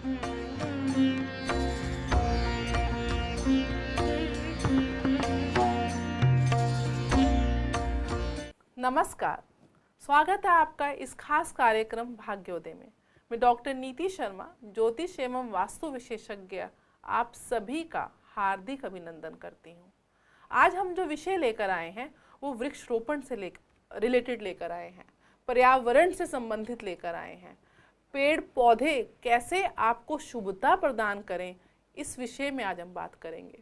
नमस्कार, स्वागत है आपका इस खास कार्यक्रम भाग्योदय में। मैं डॉक्टर नीति शर्मा, ज्योतिष एवं वास्तु विशेषज्ञ, आप सभी का हार्दिक अभिनंदन करती हूँ। आज हम जो विषय लेकर आए हैं वो वृक्षरोपण से रिलेटेड लेकर आए हैं, पर्यावरण से संबंधित लेकर आए हैं। पेड़ पौधे कैसे आपको शुभता प्रदान करें, इस विषय में आज हम बात करेंगे।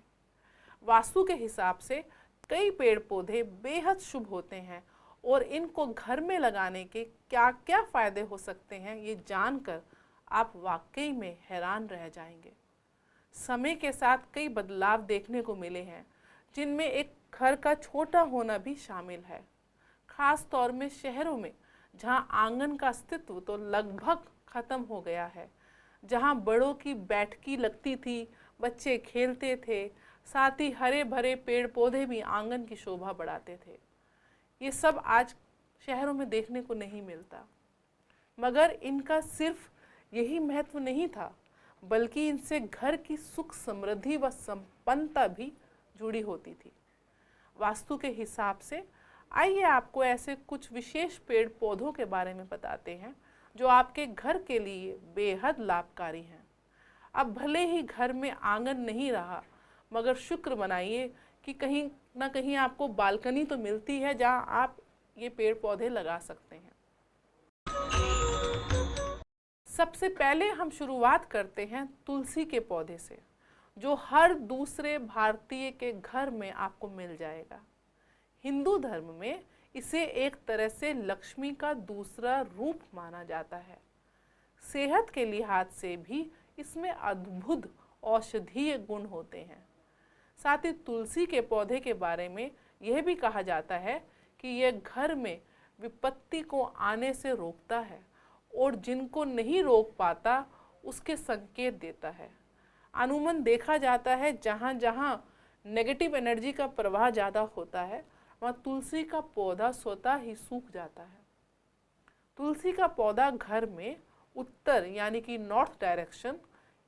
वास्तु के हिसाब से कई पेड़ पौधे बेहद शुभ होते हैं और इनको घर में लगाने के क्या क्या फ़ायदे हो सकते हैं, ये जानकर आप वाकई में हैरान रह जाएंगे। समय के साथ कई बदलाव देखने को मिले हैं, जिनमें एक घर का छोटा होना भी शामिल है। ख़ास तौर में शहरों में, जहाँ आंगन का अस्तित्व तो लगभग ख़त्म हो गया है, जहाँ बड़ों की बैठकी लगती थी, बच्चे खेलते थे, साथ ही हरे भरे पेड़ पौधे भी आंगन की शोभा बढ़ाते थे। ये सब आज शहरों में देखने को नहीं मिलता, मगर इनका सिर्फ यही महत्व नहीं था, बल्कि इनसे घर की सुख समृद्धि व संपन्नता भी जुड़ी होती थी। वास्तु के हिसाब से आइए आपको ऐसे कुछ विशेष पेड़ पौधों के बारे में बताते हैं जो आपके घर के लिए बेहद लाभकारी हैं। अब भले ही घर में आंगन नहीं रहा, मगर शुक्र मनाइए कि कहीं ना कहीं आपको बालकनी तो मिलती है जहां आप ये पेड़ पौधे लगा सकते हैं। सबसे पहले हम शुरुआत करते हैं तुलसी के पौधे से, जो हर दूसरे भारतीय के घर में आपको मिल जाएगा। हिंदू धर्म में इसे एक तरह से लक्ष्मी का दूसरा रूप माना जाता है। सेहत के लिहाज से भी इसमें अद्भुत औषधीय गुण होते हैं। साथ ही तुलसी के पौधे के बारे में यह भी कहा जाता है कि यह घर में विपत्ति को आने से रोकता है और जिनको नहीं रोक पाता उसके संकेत देता है। अमूमन देखा जाता है जहाँ जहाँ नेगेटिव एनर्जी का प्रवाह ज़्यादा होता है, वहाँ तुलसी का पौधा स्वतः ही सूख जाता है। तुलसी का पौधा घर में उत्तर यानी कि नॉर्थ डायरेक्शन,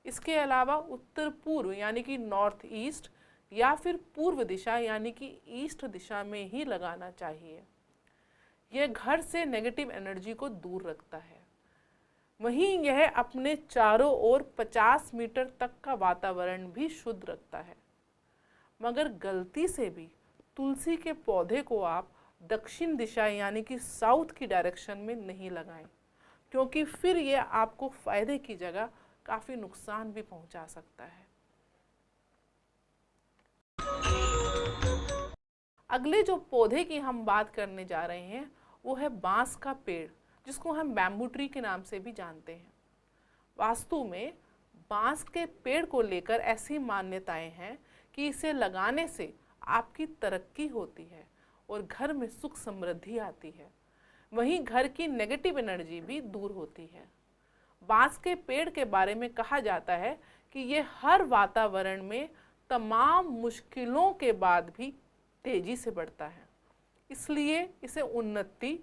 इसके अलावा उत्तर पूर्व यानी कि नॉर्थ ईस्ट या फिर पूर्व दिशा यानी कि ईस्ट दिशा में ही लगाना चाहिए। यह घर से नेगेटिव एनर्जी को दूर रखता है। वहीं यह अपने चारों ओर 50 मीटर तक का वातावरण भी शुद्ध रखता है। मगर गलती से भी तुलसी के पौधे को आप दक्षिण दिशा यानी कि साउथ की डायरेक्शन में नहीं लगाएं, क्योंकि फिर यह आपको फायदे की जगह काफ़ी नुकसान भी पहुंचा सकता है। अगले जो पौधे की हम बात करने जा रहे हैं वो है बांस का पेड़, जिसको हम बैम्बू ट्री के नाम से भी जानते हैं। वास्तु में बांस के पेड़ को लेकर ऐसी मान्यताएं हैं कि इसे लगाने से आपकी तरक्की होती है और घर में सुख समृद्धि आती है। वहीं घर की नेगेटिव एनर्जी भी दूर होती है। बांस के पेड़ के बारे में कहा जाता है कि ये हर वातावरण में तमाम मुश्किलों के बाद भी तेजी से बढ़ता है, इसलिए इसे उन्नति,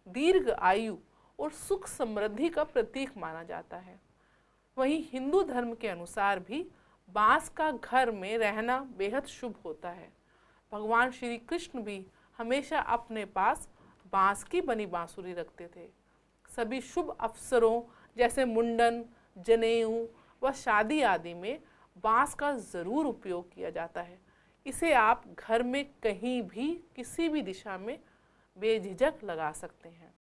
दीर्घ आयु और सुख समृद्धि का प्रतीक माना जाता है। वहीं हिंदू धर्म के अनुसार भी बांस का घर में रहना बेहद शुभ होता है। भगवान श्री कृष्ण भी हमेशा अपने पास बांस की बनी बांसुरी रखते थे। सभी शुभ अवसरों जैसे मुंडन, जनेऊ व शादी आदि में बांस का ज़रूर उपयोग किया जाता है। इसे आप घर में कहीं भी किसी भी दिशा में बेझिझक लगा सकते हैं।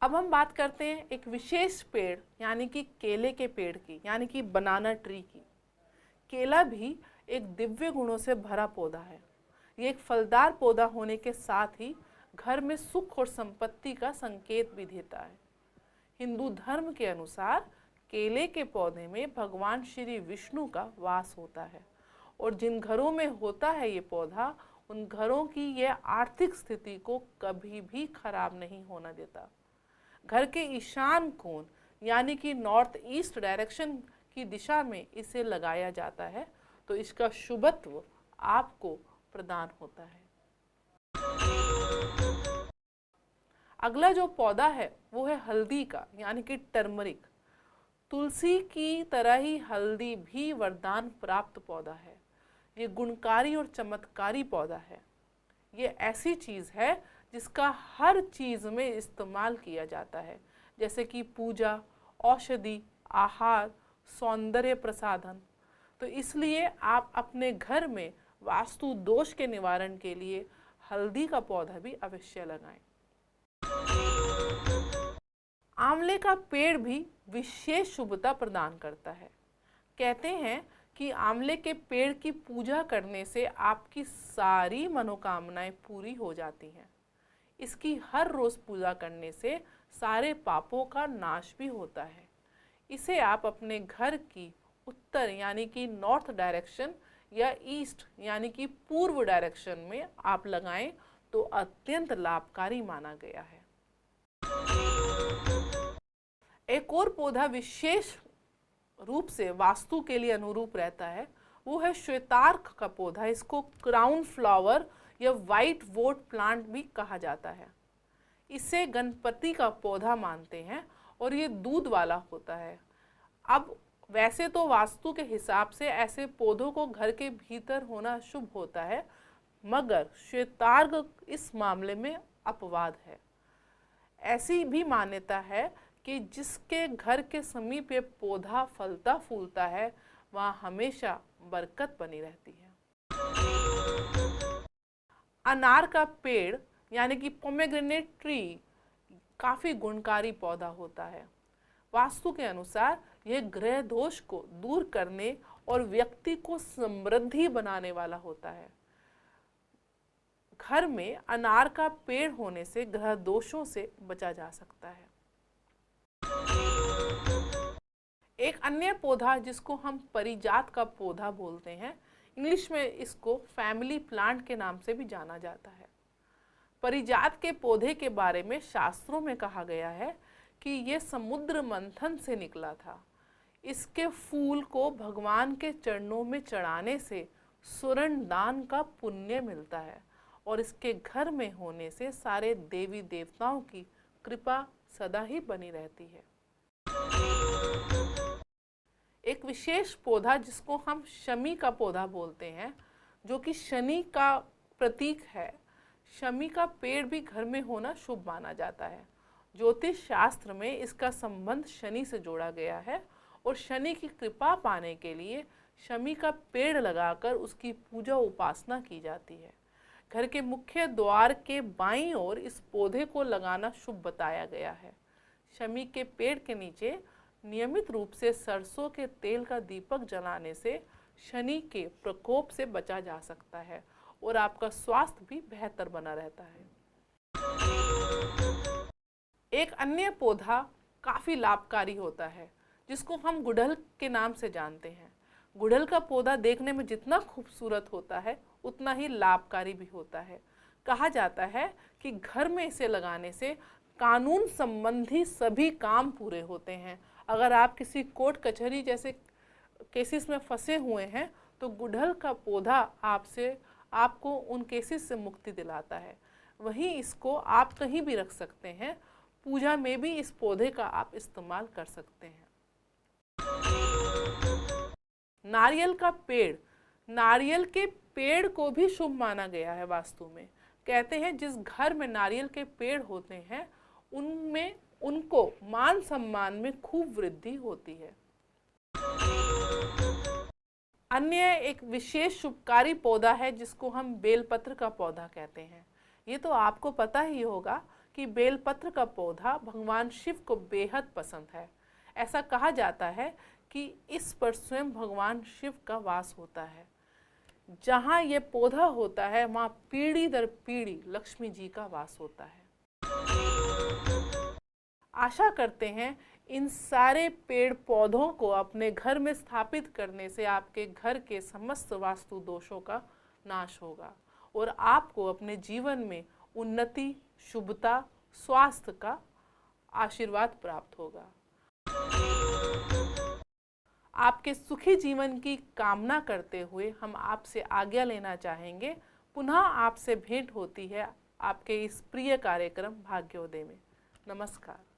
अब हम बात करते हैं एक विशेष पेड़ यानी कि केले के पेड़ की, यानी कि बनाना ट्री की। केला भी एक दिव्य गुणों से भरा पौधा है। ये एक फलदार पौधा होने के साथ ही घर में सुख और संपत्ति का संकेत भी देता है। हिंदू धर्म के अनुसार केले के पौधे में भगवान श्री विष्णु का वास होता है और जिन घरों में होता है ये पौधा, उन घरों की यह आर्थिक स्थिति को कभी भी खराब नहीं होना देता। घर के ईशान कोण यानी कि नॉर्थ ईस्ट डायरेक्शन की दिशा में इसे लगाया जाता है तो इसका शुभत्व आपको प्रदान होता है। अगला जो पौधा है वो है हल्दी का, यानी कि टर्मरिक। तुलसी की तरह ही हल्दी भी वरदान प्राप्त पौधा है। ये गुणकारी और चमत्कारी पौधा है। ये ऐसी चीज़ है जिसका हर चीज़ में इस्तेमाल किया जाता है, जैसे कि पूजा, औषधि, आहार, सौंदर्य प्रसाधन। तो इसलिए आप अपने घर में वास्तु दोष के निवारण के लिए हल्दी का पौधा भी अवश्य लगाएं। आंवले का पेड़ भी विशेष शुभता प्रदान करता है। कहते हैं कि आंवले के पेड़ की पूजा करने से आपकी सारी मनोकामनाएं पूरी हो जाती हैं। इसकी हर रोज पूजा करने से सारे पापों का नाश भी होता है। इसे आप अपने घर की उत्तर यानी कि नॉर्थ डायरेक्शन या ईस्ट यानी कि पूर्व डायरेक्शन में आप लगाएं तो अत्यंत लाभकारी माना गया है। एक और पौधा विशेष रूप से वास्तु के लिए अनुरूप रहता है, वो है श्वेतार्क का पौधा। इसको क्राउन फ्लावर या वाइट वोट प्लांट भी कहा जाता है। इसे गणपति का पौधा मानते हैं और ये दूध वाला होता है। अब वैसे तो वास्तु के हिसाब से ऐसे पौधों को घर के भीतर होना शुभ होता है, मगर श्वेतार्क इस मामले में अपवाद है। ऐसी भी मान्यता है कि जिसके घर के समीप ये पौधा फलता फूलता है वहाँ हमेशा बरकत बनी रहती है। अनार का पेड़ यानी कि पोमेग्रेनेट ट्री काफ़ी गुणकारी पौधा होता है। वास्तु के अनुसार यह ग्रह दोष को दूर करने और व्यक्ति को समृद्धि बनाने वाला होता है। घर में अनार का पेड़ होने से ग्रह दोषों से बचा जा सकता है। एक अन्य पौधा जिसको हम परिजात का पौधा बोलते हैं, इंग्लिश में इसको फैमिली प्लांट के नाम से भी जाना जाता है। परिजात के पौधे के बारे में शास्त्रों में कहा गया है कि यह समुद्र मंथन से निकला था। इसके फूल को भगवान के चरणों में चढ़ाने से स्वर्ण दान का पुण्य मिलता है और इसके घर में होने से सारे देवी देवताओं की कृपा सदा ही बनी रहती है। एक विशेष पौधा जिसको हम शमी का पौधा बोलते हैं, जो कि शनि का प्रतीक है। शमी का पेड़ भी घर में होना शुभ माना जाता है। ज्योतिष शास्त्र में इसका संबंध शनि से जोड़ा गया है और शनि की कृपा पाने के लिए शमी का पेड़ लगाकर उसकी पूजा उपासना की जाती है। घर के मुख्य द्वार के बाईं ओर इस पौधे को लगाना शुभ बताया गया है। शमी के पेड़ के नीचे नियमित रूप से सरसों के तेल का दीपक जलाने से शनि के प्रकोप से बचा जा सकता है और आपका स्वास्थ्य भी बेहतर बना रहता है। एक अन्य पौधा काफ़ी लाभकारी होता है जिसको हम गुड़हल के नाम से जानते हैं। गुड़हल का पौधा देखने में जितना खूबसूरत होता है उतना ही लाभकारी भी होता है। कहा जाता है कि घर में इसे लगाने से कानून संबंधी सभी काम पूरे होते हैं। अगर आप किसी कोर्ट कचहरी जैसे केसेस में फंसे हुए हैं तो गुड़हल का पौधा आपको उन केसेस से मुक्ति दिलाता है। वहीं इसको आप कहीं भी रख सकते हैं। पूजा में भी इस पौधे का आप इस्तेमाल कर सकते हैं। नारियल का पेड़, नारियल के पेड़ को भी शुभ माना गया है वास्तु में। कहते हैं जिस घर में नारियल के पेड़ होते हैं उनमें उनको मान सम्मान में खूब वृद्धि होती है। अन्य एक विशेष शुभकारी पौधा है जिसको हम बेलपत्र का पौधा कहते हैं। ये तो आपको पता ही होगा कि बेलपत्र का पौधा भगवान शिव को बेहद पसंद है। ऐसा कहा जाता है कि इस पर स्वयं भगवान शिव का वास होता है। जहाँ ये पौधा होता है वहाँ पीढ़ी दर पीढ़ी लक्ष्मी जी का वास होता है। आशा करते हैं इन सारे पेड़ पौधों को अपने घर में स्थापित करने से आपके घर के समस्त वास्तु दोषों का नाश होगा और आपको अपने जीवन में उन्नति, शुभता, स्वास्थ्य का आशीर्वाद प्राप्त होगा। आपके सुखी जीवन की कामना करते हुए हम आपसे आज्ञा लेना चाहेंगे। पुनः आपसे भेंट होती है आपके इस प्रिय कार्यक्रम भाग्योदय में। नमस्कार।